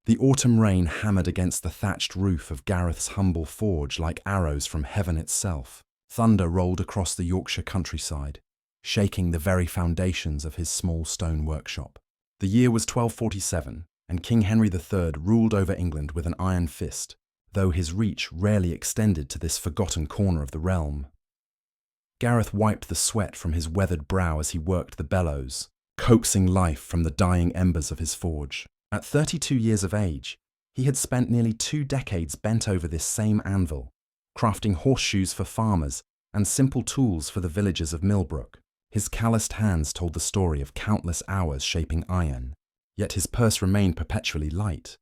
The autumn rain hammered against the thatched roof of Gareth's humble forge like arrows from heaven itself. Thunder rolled across the Yorkshire countryside, shaking the very foundations of his small stone workshop. The year was 1247, and King Henry III ruled over England with an iron fist, though his reach rarely extended to this forgotten corner of the realm. Gareth wiped the sweat from his weathered brow as he worked the bellows, coaxing life from the dying embers of his forge. At 32 years of age, he had spent nearly 2 decades bent over this same anvil, crafting horseshoes for farmers and simple tools for the villagers of Millbrook. His calloused hands told the story of countless hours shaping iron, yet his purse remained perpetually light.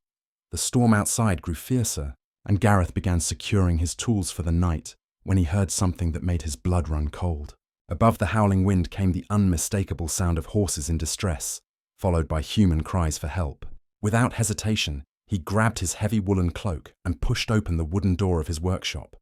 The storm outside grew fiercer, and Gareth began securing his tools for the night when he heard something that made his blood run cold. Above the howling wind came the unmistakable sound of horses in distress, followed by human cries for help. Without hesitation, he grabbed his heavy woolen cloak and pushed open the wooden door of his workshop.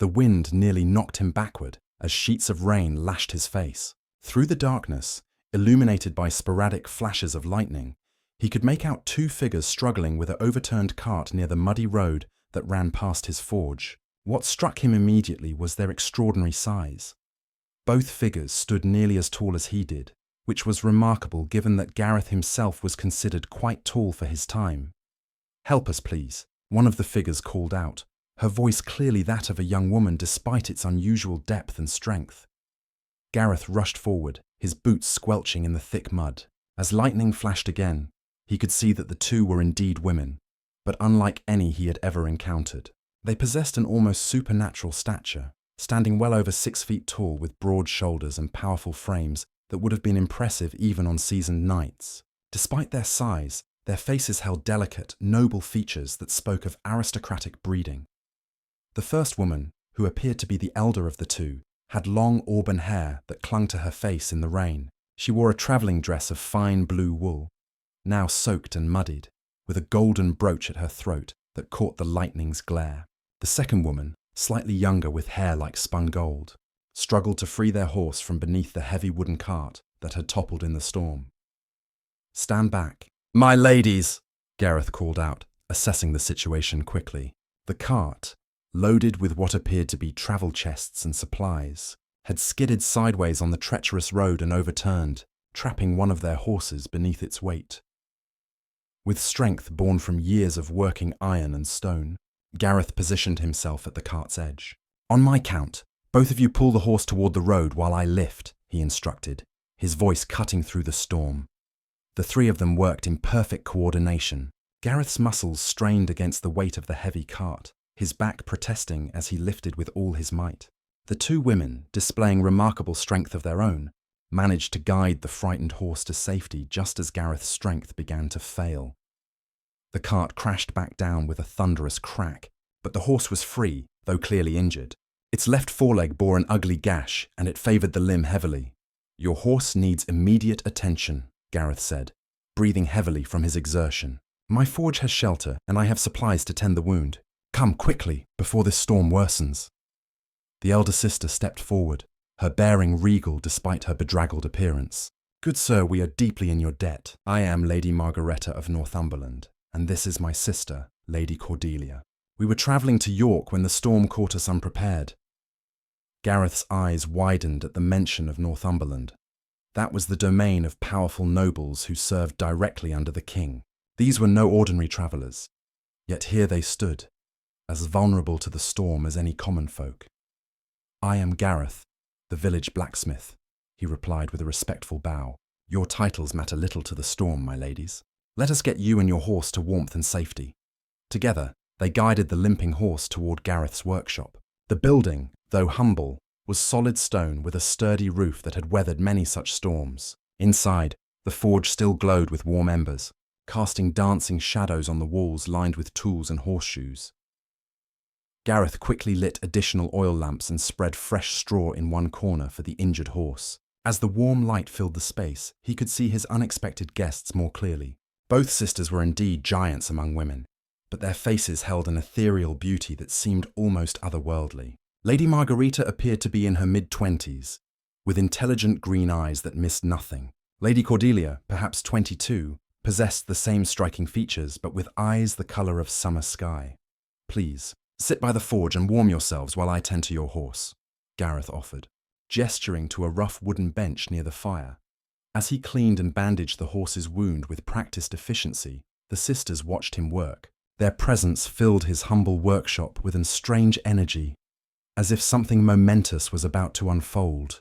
The wind nearly knocked him backward as sheets of rain lashed his face. Through the darkness, illuminated by sporadic flashes of lightning, he could make out 2 figures struggling with an overturned cart near the muddy road that ran past his forge. What struck him immediately was their extraordinary size. Both figures stood nearly as tall as he did, which was remarkable given that Gareth himself was considered quite tall for his time. "Help us, please," one of the figures called out, her voice clearly that of a young woman despite its unusual depth and strength. Gareth rushed forward, his boots squelching in the thick mud. As lightning flashed again, he could see that the 2 were indeed women, but unlike any he had ever encountered. They possessed an almost supernatural stature, standing well over 6 feet tall with broad shoulders and powerful frames that would have been impressive even on seasoned knights. Despite their size, their faces held delicate, noble features that spoke of aristocratic breeding. The first woman, who appeared to be the elder of the 2, had long auburn hair that clung to her face in the rain. She wore a travelling dress of fine blue wool, now soaked and muddied, with a golden brooch at her throat that caught the lightning's glare. The second woman, slightly younger with hair like spun gold, struggled to free their horse from beneath the heavy wooden cart that had toppled in the storm. "Stand back." "My ladies," Gareth called out, assessing the situation quickly. The cart, loaded with what appeared to be travel chests and supplies, had skidded sideways on the treacherous road and overturned, trapping one of their horses beneath its weight. With strength born from years of working iron and stone, Gareth positioned himself at the cart's edge. "On my count, both of you pull the horse toward the road while I lift," he instructed, his voice cutting through the storm. The 3 of them worked in perfect coordination. Gareth's muscles strained against the weight of the heavy cart, his back protesting as he lifted with all his might. The 2 women, displaying remarkable strength of their own, managed to guide the frightened horse to safety just as Gareth's strength began to fail. The cart crashed back down with a thunderous crack, but the horse was free, though clearly injured. Its left foreleg bore an ugly gash, and it favoured the limb heavily. "Your horse needs immediate attention," Gareth said, breathing heavily from his exertion. "My forge has shelter, and I have supplies to tend the wound. Come quickly, before this storm worsens." The elder sister stepped forward, her bearing regal despite her bedraggled appearance. "Good sir, we are deeply in your debt. I am Lady Margaretta of Northumberland, and this is my sister, Lady Cordelia. We were travelling to York when the storm caught us unprepared." Gareth's eyes widened at the mention of Northumberland. That was the domain of powerful nobles who served directly under the king. These were no ordinary travellers, yet here they stood, as vulnerable to the storm as any common folk. "I am Gareth, the village blacksmith," he replied with a respectful bow. "Your titles matter little to the storm, my ladies. Let us get you and your horse to warmth and safety." Together, they guided the limping horse toward Gareth's workshop. The building, though humble, was solid stone with a sturdy roof that had weathered many such storms. Inside, the forge still glowed with warm embers, casting dancing shadows on the walls lined with tools and horseshoes. Gareth quickly lit additional oil lamps and spread fresh straw in one corner for the injured horse. As the warm light filled the space, he could see his unexpected guests more clearly. Both sisters were indeed giants among women, but their faces held an ethereal beauty that seemed almost otherworldly. Lady Margarita appeared to be in her mid-20s, with intelligent green eyes that missed nothing. Lady Cordelia, perhaps 22, possessed the same striking features, but with eyes the color of summer sky. "Please, sit by the forge and warm yourselves while I tend to your horse," Gareth offered, gesturing to a rough wooden bench near the fire. As he cleaned and bandaged the horse's wound with practiced efficiency, the sisters watched him work. Their presence filled his humble workshop with a strange energy, as if something momentous was about to unfold.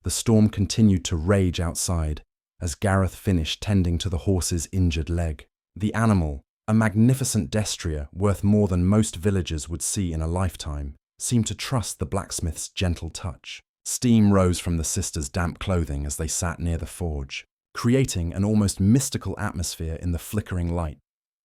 The storm continued to rage outside as Gareth finished tending to the horse's injured leg. The animal, a magnificent destrier worth more than most villagers would see in a lifetime, seemed to trust the blacksmith's gentle touch. Steam rose from the sisters' damp clothing as they sat near the forge, creating an almost mystical atmosphere in the flickering light.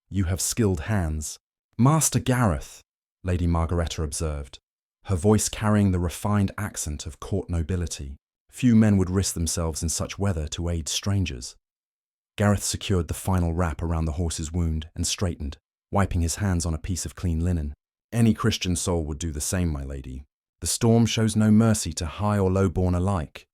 "You have skilled hands." "Master Gareth," Lady Margareta observed, her voice carrying the refined accent of court nobility. Few men would risk themselves in such weather to aid strangers. Gareth secured the final wrap around the horse's wound and straightened, wiping his hands on a piece of clean linen. "Any Christian soul would do the same, my lady. The storm shows no mercy to high or low-born alike."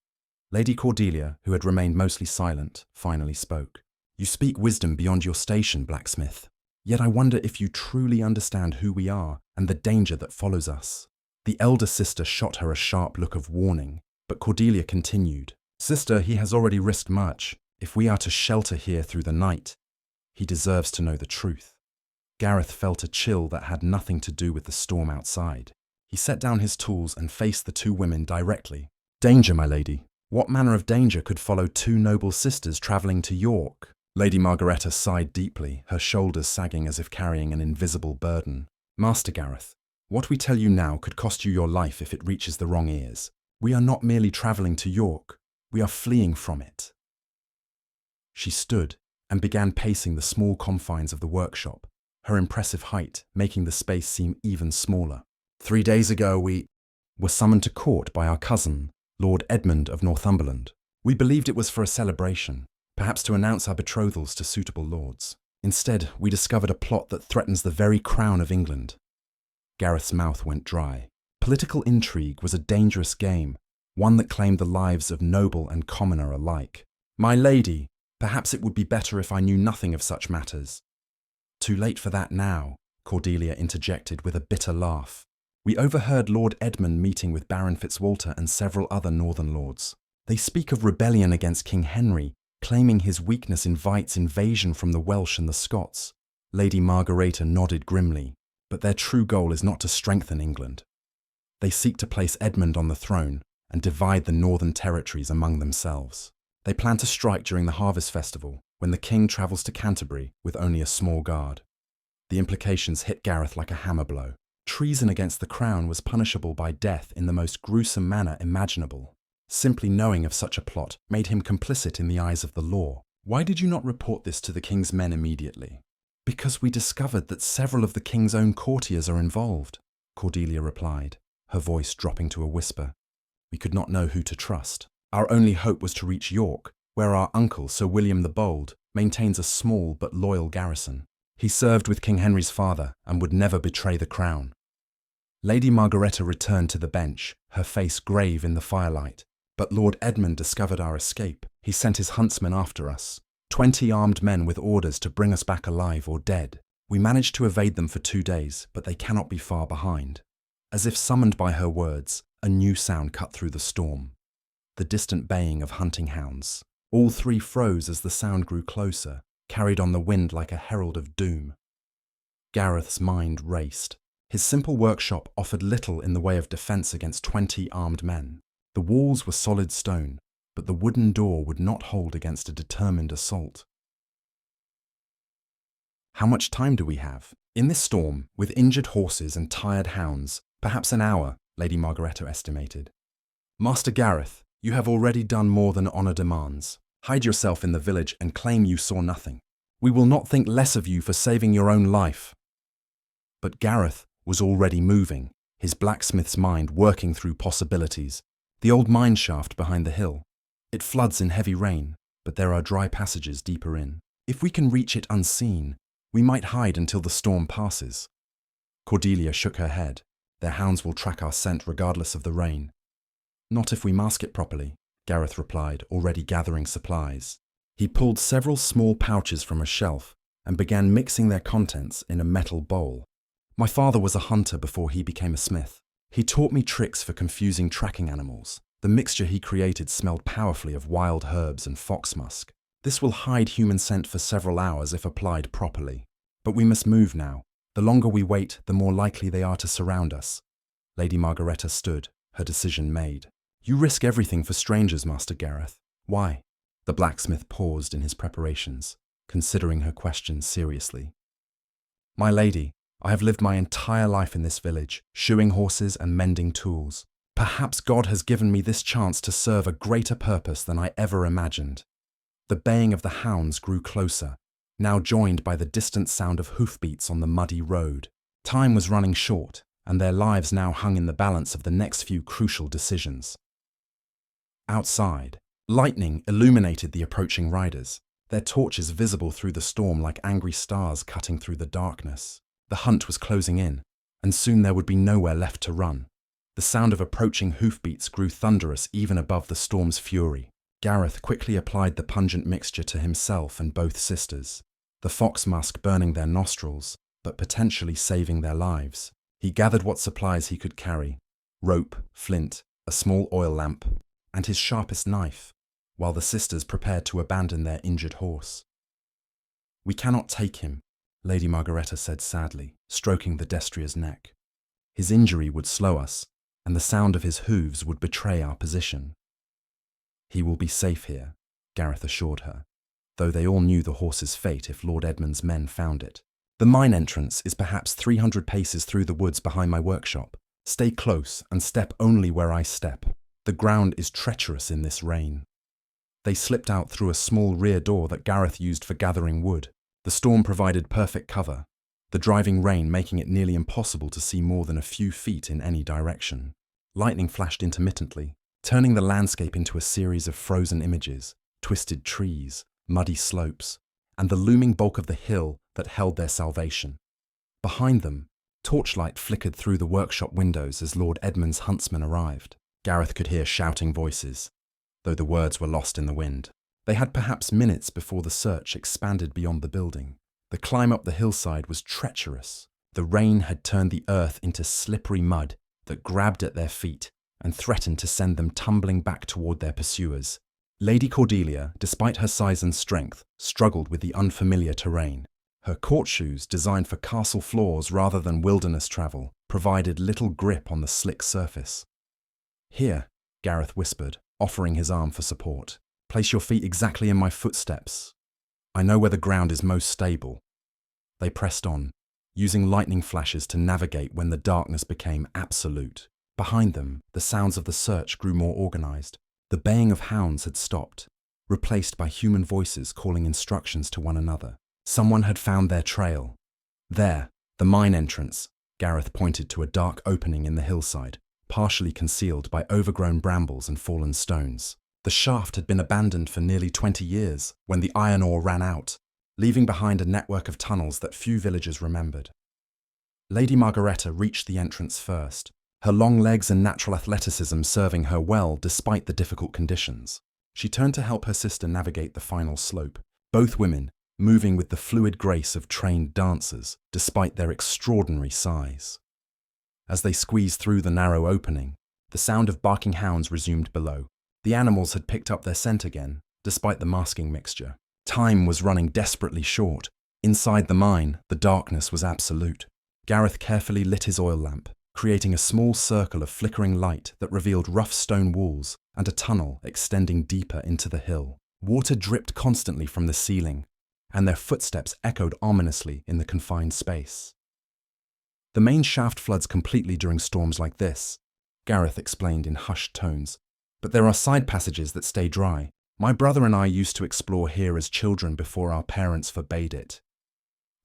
Lady Cordelia, who had remained mostly silent, finally spoke. "You speak wisdom beyond your station, Blacksmith. Yet I wonder if you truly understand who we are and the danger that follows us." The elder sister shot her a sharp look of warning, but Cordelia continued. "Sister, he has already risked much. If we are to shelter here through the night, he deserves to know the truth." Gareth felt a chill that had nothing to do with the storm outside. He set down his tools and faced the two women directly. "Danger, my lady. What manner of danger could follow two noble sisters travelling to York?" Lady Margareta sighed deeply, her shoulders sagging as if carrying an invisible burden. "Master Gareth, what we tell you now could cost you your life if it reaches the wrong ears. We are not merely travelling to York, we are fleeing from it." She stood and began pacing the small confines of the workshop, her impressive height making the space seem even smaller. "3 days ago we were summoned to court by our cousin, Lord Edmund of Northumberland. We believed it was for a celebration, perhaps to announce our betrothals to suitable lords. Instead, we discovered a plot that threatens the very crown of England." Gareth's mouth went dry. Political intrigue was a dangerous game, one that claimed the lives of noble and commoner alike. "My lady, perhaps it would be better if I knew nothing of such matters." "Too late for that now," Cordelia interjected with a bitter laugh. "We overheard Lord Edmund meeting with Baron Fitzwalter and several other northern lords. They speak of rebellion against King Henry, claiming his weakness invites invasion from the Welsh and the Scots." Lady Margareta nodded grimly. "But their true goal is not to strengthen England. They seek to place Edmund on the throne and divide the northern territories among themselves. They plan to strike during the harvest festival, when the king travels to Canterbury with only a small guard." The implications hit Gareth like a hammer blow. Treason against the crown was punishable by death in the most gruesome manner imaginable. Simply knowing of such a plot made him complicit in the eyes of the law. "Why did you not report this to the king's men immediately?" "Because we discovered that several of the king's own courtiers are involved," Cordelia replied, her voice dropping to a whisper. "We could not know who to trust. Our only hope was to reach York, where our uncle, Sir William the Bold, maintains a small but loyal garrison. He served with King Henry's father and would never betray the crown." Lady Margareta returned to the bench, her face grave in the firelight. "But Lord Edmund discovered our escape. He sent his huntsmen after us, 20 armed men with orders to bring us back alive or dead. We managed to evade them for 2 days, but they cannot be far behind." As if summoned by her words, a new sound cut through the storm. The distant baying of hunting hounds. All three froze as the sound grew closer, carried on the wind like a herald of doom. Gareth's mind raced. His simple workshop offered little in the way of defense against 20 armed men. The walls were solid stone, but the wooden door would not hold against a determined assault. "How much time do we have? In this storm, with injured horses and tired hounds, perhaps an hour," Lady Margareta estimated. "Master Gareth, you have already done more than honour demands. Hide yourself in the village and claim you saw nothing. We will not think less of you for saving your own life." But Gareth was already moving, his blacksmith's mind working through possibilities. The old mine shaft behind the hill. It floods in heavy rain, but there are dry passages deeper in. If we can reach it unseen, we might hide until the storm passes. Cordelia shook her head. "Their hounds will track our scent regardless of the rain." "Not if we mask it properly," Gareth replied, already gathering supplies. He pulled several small pouches from a shelf and began mixing their contents in a metal bowl. My father was a hunter before he became a smith. He taught me tricks for confusing tracking animals. The mixture he created smelled powerfully of wild herbs and fox musk. This will hide human scent for several hours if applied properly. But we must move now. The longer we wait, the more likely they are to surround us. Lady Margaretta stood, her decision made. You risk everything for strangers, Master Gareth. Why? The blacksmith paused in his preparations, considering her question seriously. My lady, I have lived my entire life in this village, shoeing horses and mending tools. Perhaps God has given me this chance to serve a greater purpose than I ever imagined. The baying of the hounds grew closer, now joined by the distant sound of hoofbeats on the muddy road. Time was running short, and their lives now hung in the balance of the next few crucial decisions. Outside, lightning illuminated the approaching riders, their torches visible through the storm like angry stars cutting through the darkness. The hunt was closing in, and soon there would be nowhere left to run. The sound of approaching hoofbeats grew thunderous even above the storm's fury. Gareth quickly applied the pungent mixture to himself and both sisters, the fox musk burning their nostrils, but potentially saving their lives. He gathered what supplies he could carry: rope, flint, a small oil lamp, and his sharpest knife, while the sisters prepared to abandon their injured horse. We cannot take him, Lady Margaretta said sadly, stroking the destrier's neck. His injury would slow us, and the sound of his hooves would betray our position. He will be safe here, Gareth assured her, though they all knew the horse's fate if Lord Edmund's men found it. The mine entrance is perhaps 300 paces through the woods behind my workshop. Stay close and step only where I step. The ground is treacherous in this rain. They slipped out through a small rear door that Gareth used for gathering wood. The storm provided perfect cover, the driving rain making it nearly impossible to see more than a few feet in any direction. Lightning flashed intermittently, turning the landscape into a series of frozen images: twisted trees, muddy slopes, and the looming bulk of the hill that held their salvation. Behind them, torchlight flickered through the workshop windows as Lord Edmund's huntsmen arrived. Gareth could hear shouting voices, though the words were lost in the wind. They had perhaps minutes before the search expanded beyond the building. The climb up the hillside was treacherous. The rain had turned the earth into slippery mud that grabbed at their feet and threatened to send them tumbling back toward their pursuers. Lady Cordelia, despite her size and strength, struggled with the unfamiliar terrain. Her court shoes, designed for castle floors rather than wilderness travel, provided little grip on the slick surface. Here, Gareth whispered, offering his arm for support. Place your feet exactly in my footsteps. I know where the ground is most stable. They pressed on, using lightning flashes to navigate when the darkness became absolute. Behind them, the sounds of the search grew more organized. The baying of hounds had stopped, replaced by human voices calling instructions to one another. Someone had found their trail. There, the mine entrance, Gareth pointed to a dark opening in the hillside, partially concealed by overgrown brambles and fallen stones. The shaft had been abandoned for nearly 20 years when the iron ore ran out, leaving behind a network of tunnels that few villagers remembered. Lady Margaretta reached the entrance first, her long legs and natural athleticism serving her well despite the difficult conditions. She turned to help her sister navigate the final slope, both women moving with the fluid grace of trained dancers despite their extraordinary size. As they squeezed through the narrow opening, the sound of barking hounds resumed below. The animals had picked up their scent again, despite the masking mixture. Time was running desperately short. Inside the mine, the darkness was absolute. Gareth carefully lit his oil lamp, creating a small circle of flickering light that revealed rough stone walls and a tunnel extending deeper into the hill. Water dripped constantly from the ceiling, and their footsteps echoed ominously in the confined space. The main shaft floods completely during storms like this, Gareth explained in hushed tones, but there are side passages that stay dry. My brother and I used to explore here as children before our parents forbade it.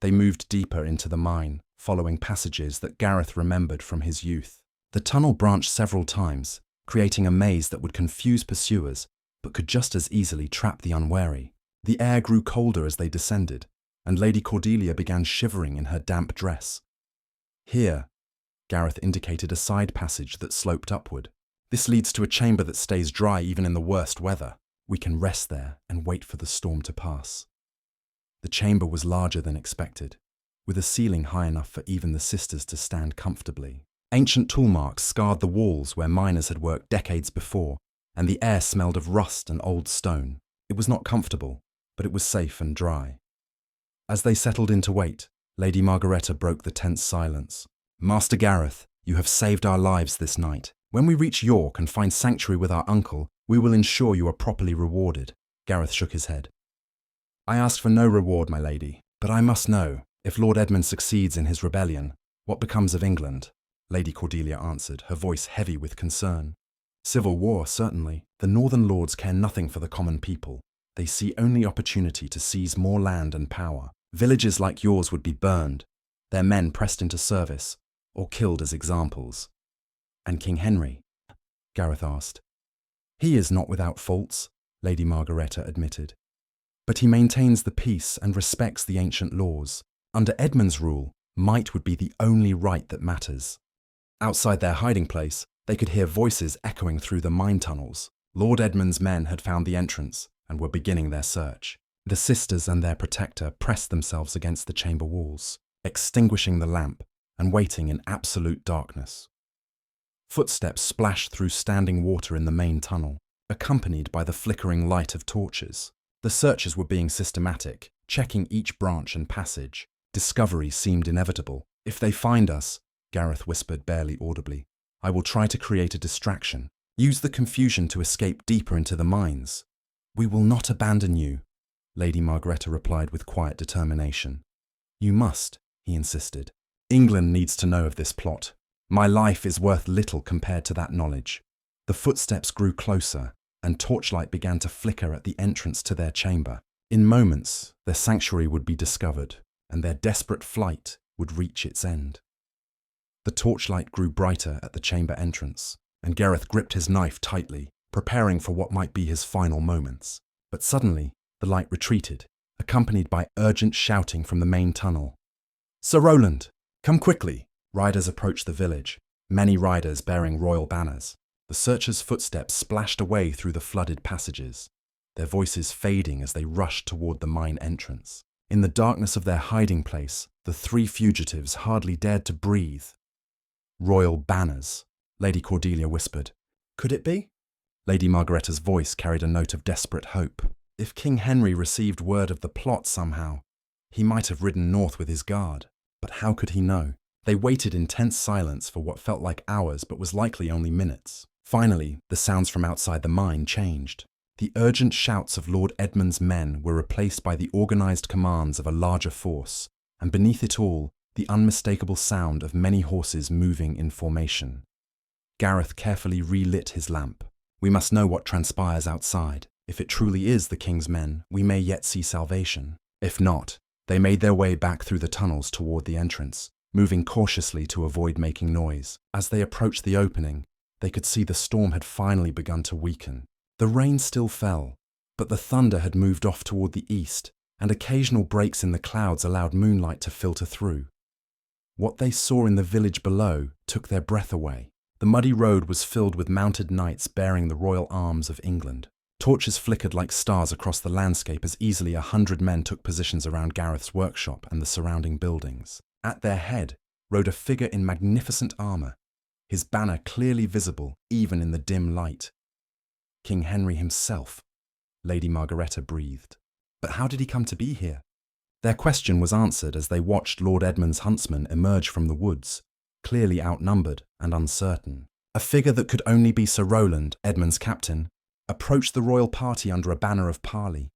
They moved deeper into the mine, following passages that Gareth remembered from his youth. The tunnel branched several times, creating a maze that would confuse pursuers, but could just as easily trap the unwary. The air grew colder as they descended, and Lady Cordelia began shivering in her damp dress. Here, Gareth indicated a side passage that sloped upward. This leads to a chamber that stays dry even in the worst weather. We can rest there and wait for the storm to pass. The chamber was larger than expected, with a ceiling high enough for even the sisters to stand comfortably. Ancient tool marks scarred the walls where miners had worked decades before, and the air smelled of rust and old stone. It was not comfortable, but it was safe and dry. As they settled in to wait, Lady Margareta broke the tense silence. "Master Gareth, you have saved our lives this night. When we reach York and find sanctuary with our uncle, we will ensure you are properly rewarded." Gareth shook his head. "I ask for no reward, my lady, but I must know, if Lord Edmund succeeds in his rebellion, what becomes of England?" Lady Cordelia answered, her voice heavy with concern. "Civil war, certainly. The northern lords care nothing for the common people. They see only opportunity to seize more land and power. Villages like yours would be burned, their men pressed into service, or killed as examples." "And King Henry?" Gareth asked. "He is not without faults," Lady Margareta admitted. "But he maintains the peace and respects the ancient laws. Under Edmund's rule, might would be the only right that matters." Outside their hiding place, they could hear voices echoing through the mine tunnels. Lord Edmund's men had found the entrance and were beginning their search. The sisters and their protector pressed themselves against the chamber walls, extinguishing the lamp and waiting in absolute darkness. Footsteps splashed through standing water in the main tunnel, accompanied by the flickering light of torches. The searchers were being systematic, checking each branch and passage. Discovery seemed inevitable. "If they find us," Gareth whispered barely audibly, "I will try to create a distraction. Use the confusion to escape deeper into the mines." "We will not abandon you," Lady Margareta replied with quiet determination. "You must," he insisted. "England needs to know of this plot. My life is worth little compared to that knowledge." The footsteps grew closer, and torchlight began to flicker at the entrance to their chamber. In moments, their sanctuary would be discovered, and their desperate flight would reach its end. The torchlight grew brighter at the chamber entrance, and Gareth gripped his knife tightly, preparing for what might be his final moments. But suddenly, the light retreated, accompanied by urgent shouting from the main tunnel. "Sir Roland, come quickly!" Riders approached the village, many riders bearing royal banners. The searchers' footsteps splashed away through the flooded passages, their voices fading as they rushed toward the mine entrance. In the darkness of their hiding place, the three fugitives hardly dared to breathe. "Royal banners," Lady Cordelia whispered. "Could it be?" Lady Margareta's voice carried a note of desperate hope. If King Henry received word of the plot somehow, he might have ridden north with his guard. But how could he know? They waited in tense silence for what felt like hours but was likely only minutes. Finally, the sounds from outside the mine changed. The urgent shouts of Lord Edmund's men were replaced by the organised commands of a larger force, and beneath it all, the unmistakable sound of many horses moving in formation. Gareth carefully relit his lamp. "We must know what transpires outside. If it truly is the king's men, we may yet see salvation. If not," they made their way back through the tunnels toward the entrance, moving cautiously to avoid making noise. As they approached the opening, they could see the storm had finally begun to weaken. The rain still fell, but the thunder had moved off toward the east, and occasional breaks in the clouds allowed moonlight to filter through. What they saw in the village below took their breath away. The muddy road was filled with mounted knights bearing the royal arms of England. Torches flickered like stars across the landscape as easily 100 men took positions around Gareth's workshop and the surrounding buildings. At their head rode a figure in magnificent armour, his banner clearly visible even in the dim light. King Henry himself, Lady Margareta breathed. But how did he come to be here? Their question was answered as they watched Lord Edmund's huntsmen emerge from the woods, clearly outnumbered and uncertain. A figure that could only be Sir Roland, Edmund's captain, approached the royal party under a banner of parley.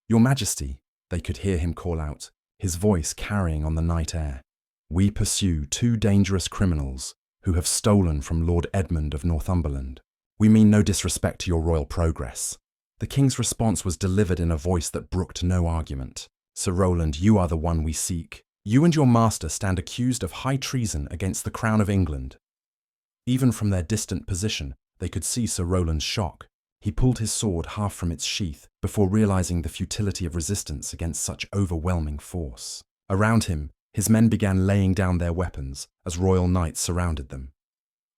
"Your Majesty," they could hear him call out, his voice carrying on the night air. "We pursue 2 dangerous criminals who have stolen from Lord Edmund of Northumberland. We mean no disrespect to your royal progress." The king's response was delivered in a voice that brooked no argument. "Sir Roland, you are the one we seek. You and your master stand accused of high treason against the crown of England." Even from their distant position, they could see Sir Roland's shock. He pulled his sword half from its sheath before realizing the futility of resistance against such overwhelming force. Around him, his men began laying down their weapons as royal knights surrounded them.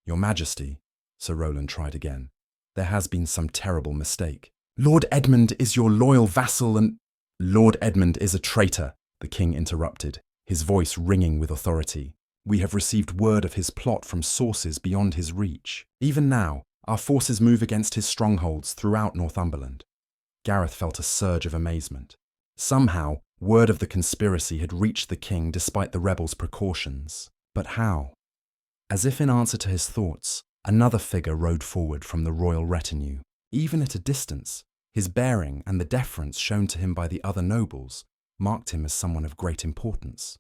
"Your Majesty," Sir Roland tried again, "there has been some terrible mistake. Lord Edmund is your loyal vassal and— Lord Edmund is a traitor, the king interrupted, his voice ringing with authority. We have received word of his plot from sources beyond his reach. Even now, our forces move against his strongholds throughout Northumberland. Gareth felt a surge of amazement. Somehow, word of the conspiracy had reached the king despite the rebels' precautions. But how? As if in answer to his thoughts, another figure rode forward from the royal retinue. Even at a distance, his bearing and the deference shown to him by the other nobles marked him as someone of great importance.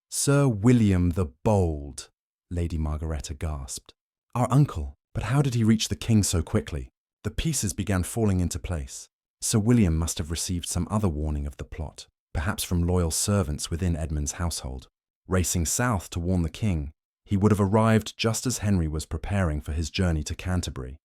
Sir William the Bold, Lady Margareta gasped. Our uncle, but how did he reach the king so quickly? The pieces began falling into place. Sir William must have received some other warning of the plot, perhaps from loyal servants within Edmund's household. Racing south to warn the king, he would have arrived just as Henry was preparing for his journey to Canterbury.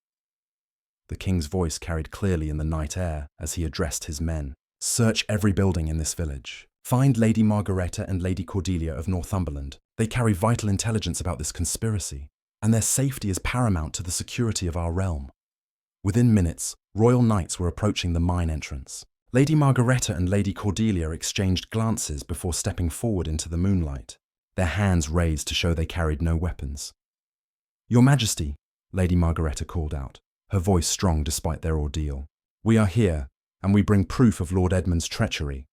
The king's voice carried clearly in the night air as he addressed his men. Search every building in this village. Find Lady Margareta and Lady Cordelia of Northumberland. They carry vital intelligence about this conspiracy, and their safety is paramount to the security of our realm. Within minutes, royal knights were approaching the mine entrance. Lady Margareta and Lady Cordelia exchanged glances before stepping forward into the moonlight, their hands raised to show they carried no weapons. Your Majesty, Lady Margareta called out, her voice strong despite their ordeal. We are here, and we bring proof of Lord Edmund's treachery.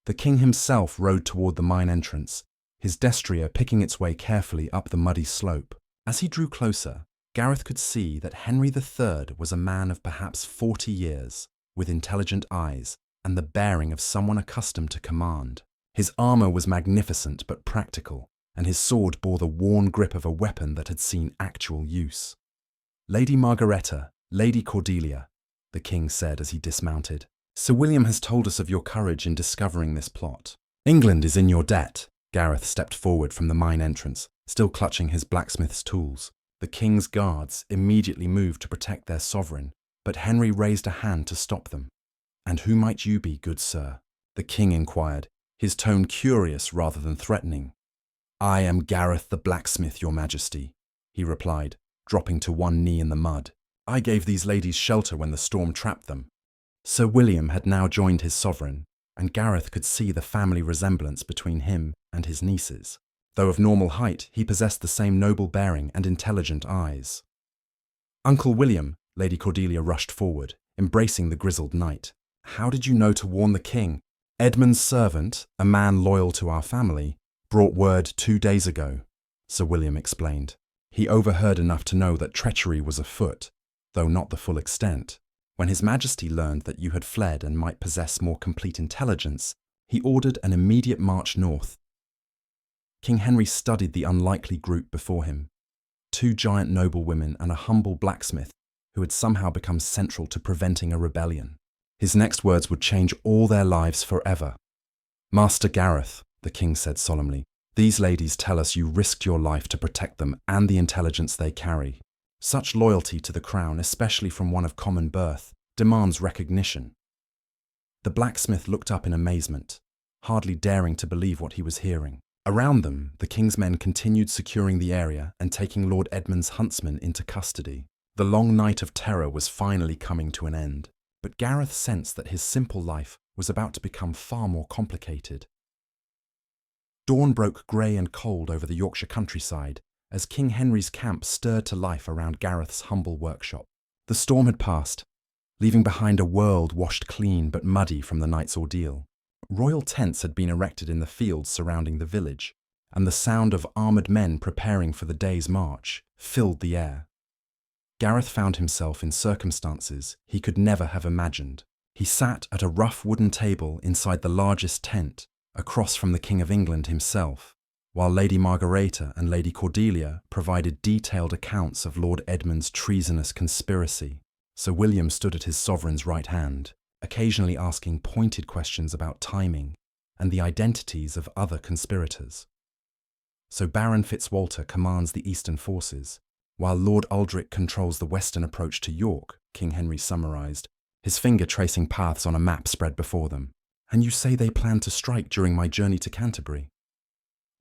The king himself rode toward the mine entrance, his destrier picking its way carefully up the muddy slope. As he drew closer, Gareth could see that Henry III was a man of perhaps 40 years, with intelligent eyes and the bearing of someone accustomed to command. His armor was magnificent but practical, and his sword bore the worn grip of a weapon that had seen actual use. Lady Margareta, Lady Cordelia, the king said as he dismounted. Sir William has told us of your courage in discovering this plot. England is in your debt. Gareth stepped forward from the mine entrance, still clutching his blacksmith's tools. The king's guards immediately moved to protect their sovereign, but Henry raised a hand to stop them. And who might you be, good sir? The king inquired, his tone curious rather than threatening. I am Gareth the blacksmith, your majesty, he replied, dropping to one knee in the mud. I gave these ladies shelter when the storm trapped them. Sir William had now joined his sovereign, and Gareth could see the family resemblance between him and his nieces. Though of normal height, he possessed the same noble bearing and intelligent eyes. Uncle William, Lady Cordelia rushed forward, embracing the grizzled knight. How did you know to warn the king? Edmund's servant, a man loyal to our family, brought word 2 days ago, Sir William explained. He overheard enough to know that treachery was afoot, though not the full extent. When His Majesty learned that you had fled and might possess more complete intelligence, he ordered an immediate march north. King Henry studied the unlikely group before him, 2 giant noblewomen and a humble blacksmith who had somehow become central to preventing a rebellion. His next words would change all their lives forever. Master Gareth, the king said solemnly, these ladies tell us you risked your life to protect them and the intelligence they carry. Such loyalty to the crown, especially from one of common birth, demands recognition. The blacksmith looked up in amazement, hardly daring to believe what he was hearing. Around them, the king's men continued securing the area and taking Lord Edmund's huntsmen into custody. The long night of terror was finally coming to an end, but Gareth sensed that his simple life was about to become far more complicated. Dawn broke grey and cold over the Yorkshire countryside as King Henry's camp stirred to life around Gareth's humble workshop. The storm had passed, leaving behind a world washed clean but muddy from the night's ordeal. Royal tents had been erected in the fields surrounding the village, and the sound of armoured men preparing for the day's march filled the air. Gareth found himself in circumstances he could never have imagined. He sat at a rough wooden table inside the largest tent, across from the King of England himself, while Lady Margareta and Lady Cordelia provided detailed accounts of Lord Edmund's treasonous conspiracy. Sir William stood at his sovereign's right hand, occasionally asking pointed questions about timing and the identities of other conspirators. So Baron Fitzwalter commands the eastern forces, while Lord Aldrich controls the western approach to York, King Henry summarised, his finger tracing paths on a map spread before them. And you say they plan to strike during my journey to Canterbury?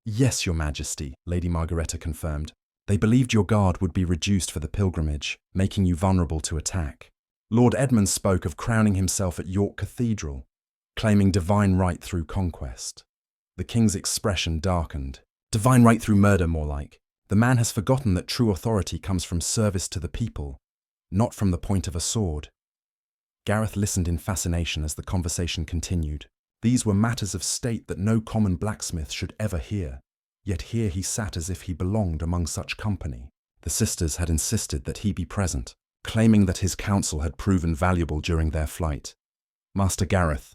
Yes, your majesty, Lady Margareta confirmed. They believed your guard would be reduced for the pilgrimage, making you vulnerable to attack. Lord Edmund spoke of crowning himself at York Cathedral, claiming divine right through conquest. The king's expression darkened. Divine right through murder, more like. The man has forgotten that true authority comes from service to the people, not from the point of a sword. Gareth listened in fascination as the conversation continued. These were matters of state that no common blacksmith should ever hear, yet here he sat as if he belonged among such company. The sisters had insisted that he be present, claiming that his counsel had proven valuable during their flight. "Master Gareth,"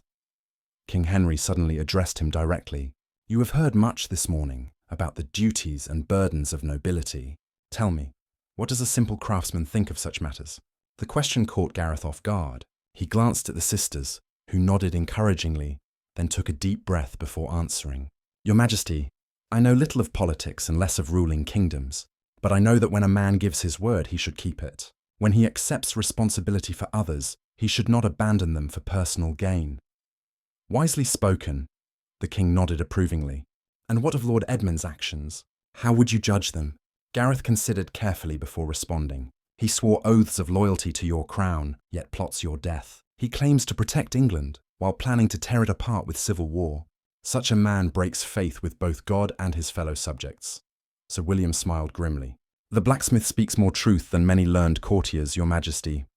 King Henry suddenly addressed him directly, "you have heard much this morning about the duties and burdens of nobility. Tell me, what does a simple craftsman think of such matters?" The question caught Gareth off guard. He glanced at the sisters, who nodded encouragingly, then took a deep breath before answering. "Your Majesty, I know little of politics and less of ruling kingdoms, but I know that when a man gives his word, he should keep it. When he accepts responsibility for others, he should not abandon them for personal gain." "Wisely spoken," the king nodded approvingly. "And what of Lord Edmund's actions? How would you judge them?" Gareth considered carefully before responding. "He swore oaths of loyalty to your crown, yet plots your death. He claims to protect England, while planning to tear it apart with civil war. Such a man breaks faith with both God and his fellow subjects." Sir William smiled grimly. "The blacksmith speaks more truth than many learned courtiers, Your Majesty."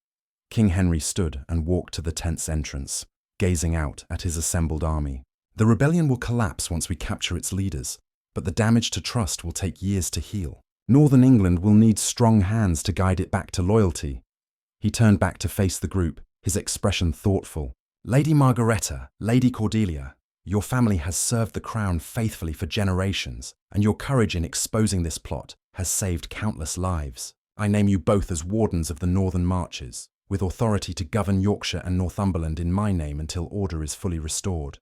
King Henry stood and walked to the tent's entrance, gazing out at his assembled army. "The rebellion will collapse once we capture its leaders, but the damage to trust will take years to heal. Northern England will need strong hands to guide it back to loyalty." He turned back to face the group, his expression thoughtful. "Lady Margaretta, Lady Cordelia, your family has served the crown faithfully for generations, and your courage in exposing this plot has saved countless lives. I name you both as wardens of the northern marches, with authority to govern Yorkshire and Northumberland in my name until order is fully restored."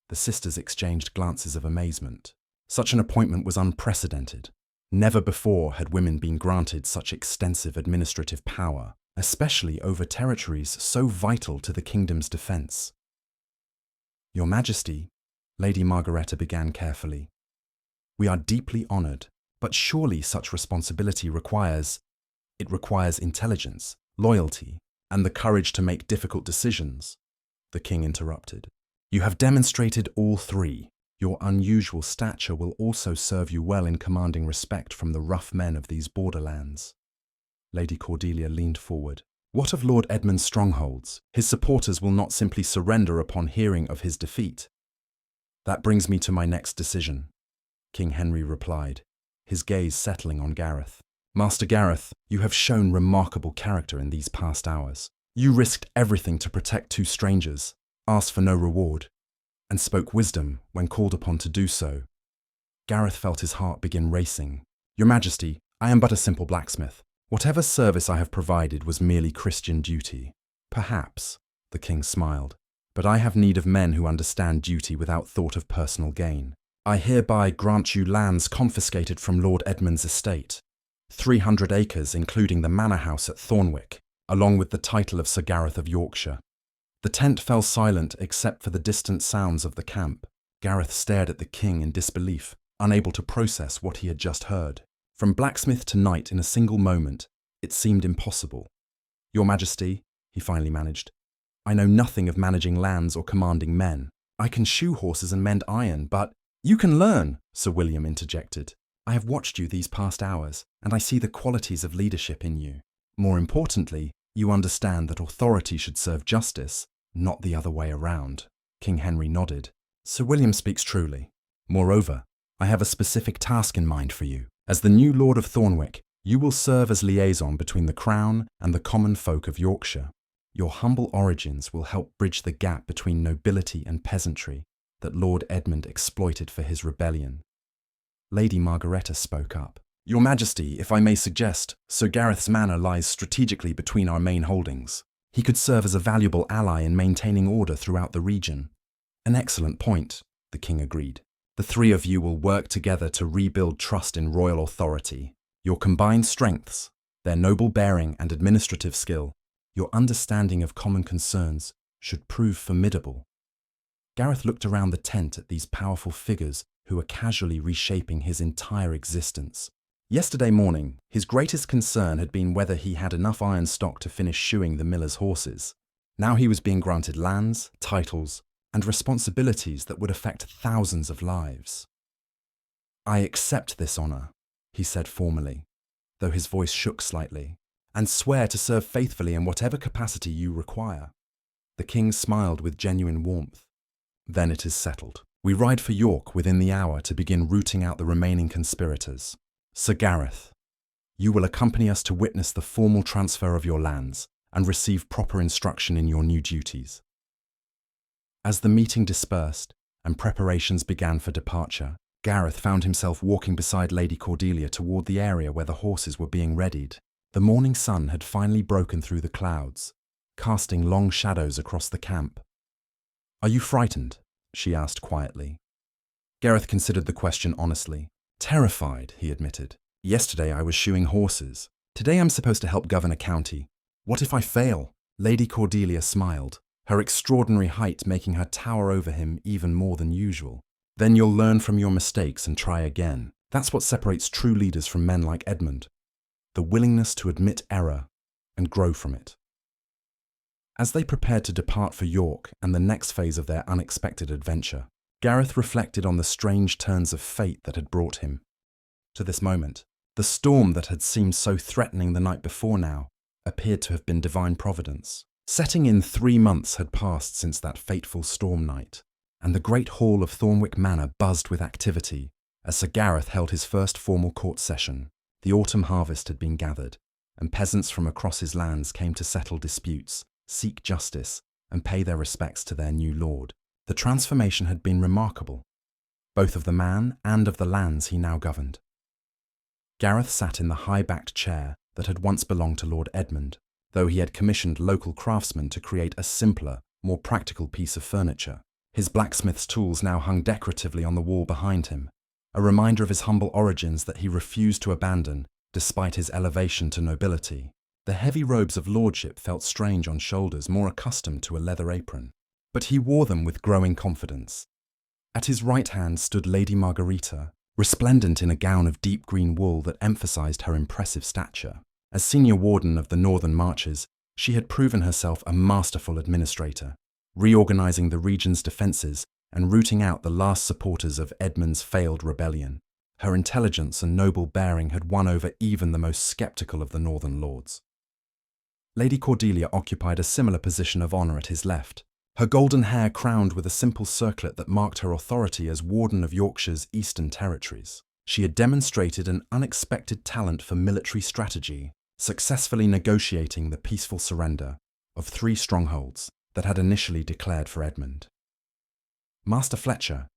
The sisters exchanged glances of amazement. Such an appointment was unprecedented. Never before had women been granted such extensive administrative power, especially over territories so vital to the kingdom's defence. "Your Majesty," Lady Margaretta began carefully, "we are deeply honoured, but surely such responsibility requires intelligence, loyalty, and the courage to make difficult decisions." The king interrupted. "You have demonstrated all three. Your unusual stature will also serve you well in commanding respect from the rough men of these borderlands." Lady Cordelia leaned forward. "What of Lord Edmund's strongholds? His supporters will not simply surrender upon hearing of his defeat." "That brings me to my next decision," King Henry replied, his gaze settling on Gareth. "Master Gareth, you have shown remarkable character in these past hours. You risked everything to protect two strangers, asked for no reward, and spoke wisdom when called upon to do so." Gareth felt his heart begin racing. "Your Majesty, I am but a simple blacksmith. Whatever service I have provided was merely Christian duty." "Perhaps," the king smiled, "but I have need of men who understand duty without thought of personal gain. I hereby grant you lands confiscated from Lord Edmund's estate, 300 acres including the manor house at Thornwick, along with the title of Sir Gareth of Yorkshire." The tent fell silent except for the distant sounds of the camp. Gareth stared at the king in disbelief, unable to process what he had just heard. From blacksmith to knight in a single moment, it seemed impossible. "Your Majesty," he finally managed, "I know nothing of managing lands or commanding men. I can shoe horses and mend iron, but—" "You can learn," Sir William interjected. "I have watched you these past hours, and I see the qualities of leadership in you. More importantly, you understand that authority should serve justice, not the other way around." King Henry nodded. "Sir William speaks truly. Moreover, I have a specific task in mind for you. As the new Lord of Thornwick, you will serve as liaison between the Crown and the common folk of Yorkshire. Your humble origins will help bridge the gap between nobility and peasantry that Lord Edmund exploited for his rebellion." Lady Margaretta spoke up. "Your Majesty, if I may suggest, Sir Gareth's manor lies strategically between our main holdings. He could serve as a valuable ally in maintaining order throughout the region." "An excellent point," the king agreed. "The three of you will work together to rebuild trust in royal authority. Your combined strengths, their noble bearing and administrative skill, your understanding of common concerns, should prove formidable." Gareth looked around the tent at these powerful figures who were casually reshaping his entire existence. Yesterday morning, his greatest concern had been whether he had enough iron stock to finish shoeing the miller's horses. Now he was being granted lands, titles, and responsibilities that would affect thousands of lives. "I accept this honour," he said formally, though his voice shook slightly, "and swear to serve faithfully in whatever capacity you require." The king smiled with genuine warmth. "Then it is settled. We ride for York within the hour to begin rooting out the remaining conspirators. Sir Gareth, you will accompany us to witness the formal transfer of your lands and receive proper instruction in your new duties." As the meeting dispersed and preparations began for departure, Gareth found himself walking beside Lady Cordelia toward the area where the horses were being readied. The morning sun had finally broken through the clouds, casting long shadows across the camp. "Are you frightened?" she asked quietly. Gareth considered the question honestly. "Terrified," he admitted. "Yesterday I was shoeing horses. Today I'm supposed to help govern a county. What if I fail?" Lady Cordelia smiled, her extraordinary height making her tower over him even more than usual. "Then you'll learn from your mistakes and try again. That's what separates true leaders from men like Edmund. The willingness to admit error and grow from it." As they prepared to depart for York and the next phase of their unexpected adventure, Gareth reflected on the strange turns of fate that had brought him to this moment. The storm that had seemed so threatening the night before now appeared to have been divine providence. Setting in 3 months had passed since that fateful storm night, and the great hall of Thornwick Manor buzzed with activity as Sir Gareth held his first formal court session. The autumn harvest had been gathered, and peasants from across his lands came to settle disputes, seek justice, and pay their respects to their new lord. The transformation had been remarkable, both of the man and of the lands he now governed. Gareth sat in the high-backed chair that had once belonged to Lord Edmund, though he had commissioned local craftsmen to create a simpler, more practical piece of furniture. His blacksmith's tools now hung decoratively on the wall behind him, a reminder of his humble origins that he refused to abandon despite his elevation to nobility. The heavy robes of lordship felt strange on shoulders more accustomed to a leather apron, but he wore them with growing confidence. At his right hand stood Lady Margarita, resplendent in a gown of deep green wool that emphasized her impressive stature. As senior warden of the Northern Marches, she had proven herself a masterful administrator, reorganizing the region's defenses and rooting out the last supporters of Edmund's failed rebellion. Her intelligence and noble bearing had won over even the most skeptical of the northern lords. Lady Cordelia occupied a similar position of honor at his left, her golden hair crowned with a simple circlet that marked her authority as Warden of Yorkshire's eastern territories. She had demonstrated an unexpected talent for military strategy, successfully negotiating the peaceful surrender of 3 strongholds that had initially declared for Edmund. "Master Fletcher,"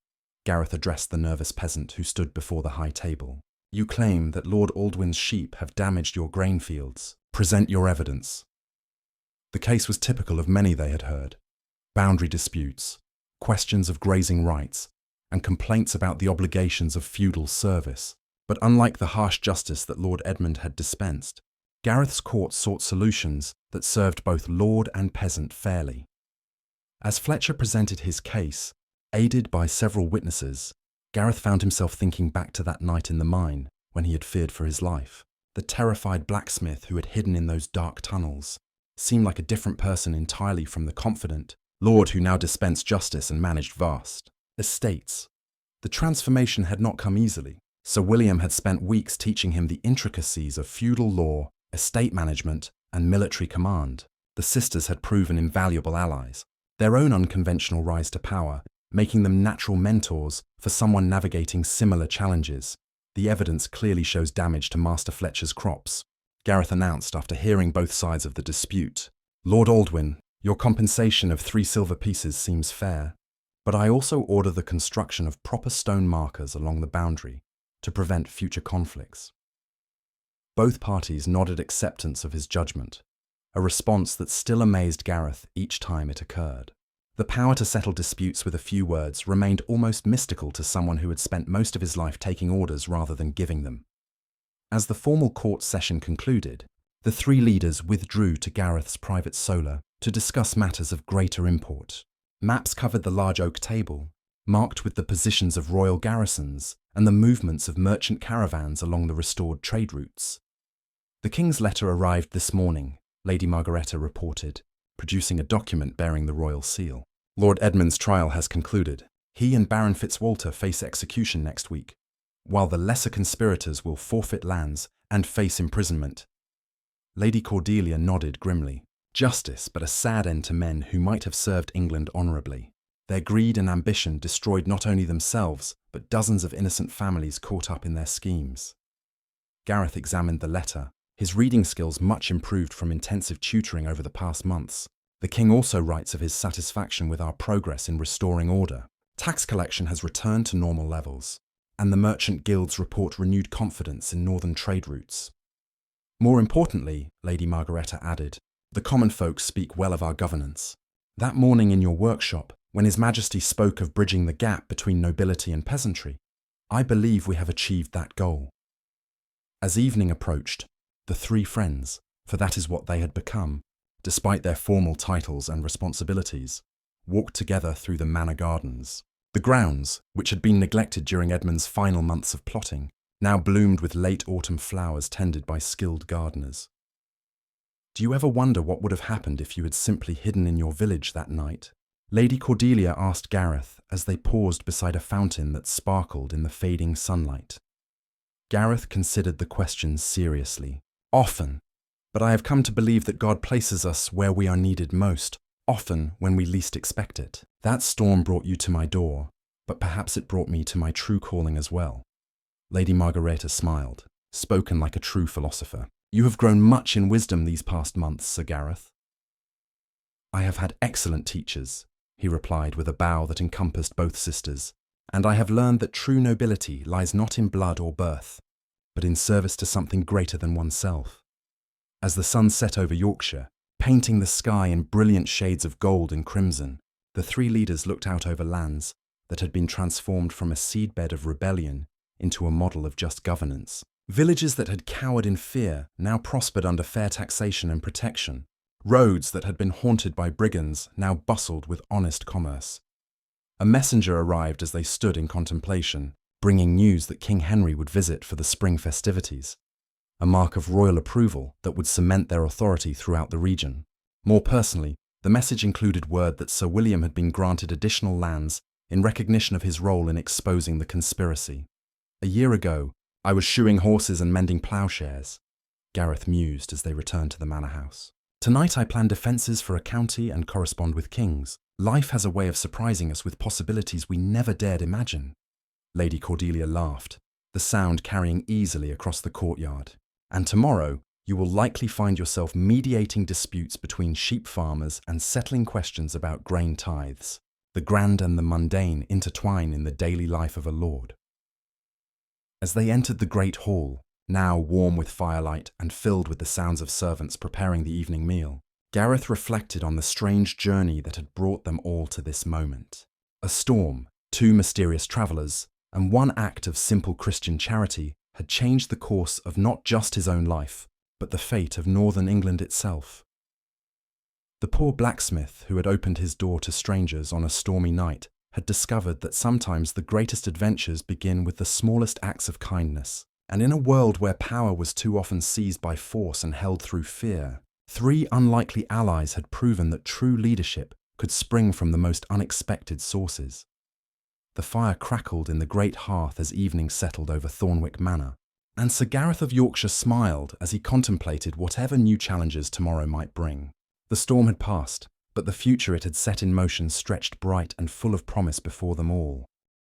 Gareth addressed the nervous peasant who stood before the high table, "you claim that Lord Aldwyn's sheep have damaged your grain fields. Present your evidence." The case was typical of many they had heard. Boundary disputes, questions of grazing rights, and complaints about the obligations of feudal service. But unlike the harsh justice that Lord Edmund had dispensed, Gareth's court sought solutions that served both lord and peasant fairly. As Fletcher presented his case, aided by several witnesses, Gareth found himself thinking back to that night in the mine when he had feared for his life. The terrified blacksmith who had hidden in those dark tunnels seemed like a different person entirely from the confident lord who now dispensed justice and managed vast estates. The transformation had not come easily. Sir William had spent weeks teaching him the intricacies of feudal law, estate management, and military command. The sisters had proven invaluable allies, their own unconventional rise to power, making them natural mentors for someone navigating similar challenges. "The evidence clearly shows damage to Master Fletcher's crops," Gareth announced after hearing both sides of the dispute. "Lord Aldwyn, your compensation of 3 silver pieces seems fair, but I also order the construction of proper stone markers along the boundary to prevent future conflicts." Both parties nodded acceptance of his judgment, a response that still amazed Gareth each time it occurred. The power to settle disputes with a few words remained almost mystical to someone who had spent most of his life taking orders rather than giving them. As the formal court session concluded, the 3 leaders withdrew to Gareth's private solar to discuss matters of greater import. Maps covered the large oak table, marked with the positions of royal garrisons and the movements of merchant caravans along the restored trade routes. "The king's letter arrived this morning," Lady Margaretta reported, producing a document bearing the royal seal. "Lord Edmund's trial has concluded. He and Baron Fitzwalter face execution next week, while the lesser conspirators will forfeit lands and face imprisonment." Lady Cordelia nodded grimly. Justice, but a sad end to men who might have served England honourably. Their greed and ambition destroyed not only themselves, but dozens of innocent families caught up in their schemes. Gareth examined the letter, his reading skills much improved from intensive tutoring over the past months. "The king also writes of his satisfaction with our progress in restoring order. Tax collection has returned to normal levels, and the merchant guilds report renewed confidence in northern trade routes. More importantly," Lady Margaretta added, "the common folk speak well of our governance. That morning in your workshop, when His Majesty spoke of bridging the gap between nobility and peasantry, I believe we have achieved that goal." As evening approached, the three friends, for that is what they had become, despite their formal titles and responsibilities, walked together through the manor gardens. The grounds, which had been neglected during Edmund's final months of plotting, now bloomed with late autumn flowers tended by skilled gardeners. "Do you ever wonder what would have happened if you had simply hidden in your village that night?" Lady Cordelia asked Gareth as they paused beside a fountain that sparkled in the fading sunlight. Gareth considered the question seriously. "Often, but I have come to believe that God places us where we are needed most, often when we least expect it. That storm brought you to my door, but perhaps it brought me to my true calling as well." Lady Margaretta smiled, spoken like a true philosopher. "You have grown much in wisdom these past months, Sir Gareth." "I have had excellent teachers," he replied with a bow that encompassed both sisters, "and I have learned that true nobility lies not in blood or birth, but in service to something greater than oneself." As the sun set over Yorkshire, painting the sky in brilliant shades of gold and crimson, the three leaders looked out over lands that had been transformed from a seedbed of rebellion into a model of just governance. Villages that had cowered in fear now prospered under fair taxation and protection. Roads that had been haunted by brigands now bustled with honest commerce. A messenger arrived as they stood in contemplation, bringing news that King Henry would visit for the spring festivities, a mark of royal approval that would cement their authority throughout the region. More personally, the message included word that Sir William had been granted additional lands in recognition of his role in exposing the conspiracy. "A year ago, I was shoeing horses and mending ploughshares," Gareth mused as they returned to the manor house. "Tonight I plan defences for a county and correspond with kings. Life has a way of surprising us with possibilities we never dared imagine." Lady Cordelia laughed, the sound carrying easily across the courtyard. "And tomorrow, you will likely find yourself mediating disputes between sheep farmers and settling questions about grain tithes. The grand and the mundane intertwine in the daily life of a lord." As they entered the great hall, now warm with firelight and filled with the sounds of servants preparing the evening meal, Gareth reflected on the strange journey that had brought them all to this moment. A storm, two mysterious travellers, and one act of simple Christian charity had changed the course of not just his own life, but the fate of northern England itself. The poor blacksmith who had opened his door to strangers on a stormy night had discovered that sometimes the greatest adventures begin with the smallest acts of kindness. And in a world where power was too often seized by force and held through fear, three unlikely allies had proven that true leadership could spring from the most unexpected sources. The fire crackled in the great hearth as evening settled over Thornwick Manor, and Sir Gareth of Yorkshire smiled as he contemplated whatever new challenges tomorrow might bring. The storm had passed, but the future it had set in motion stretched bright and full of promise before them all.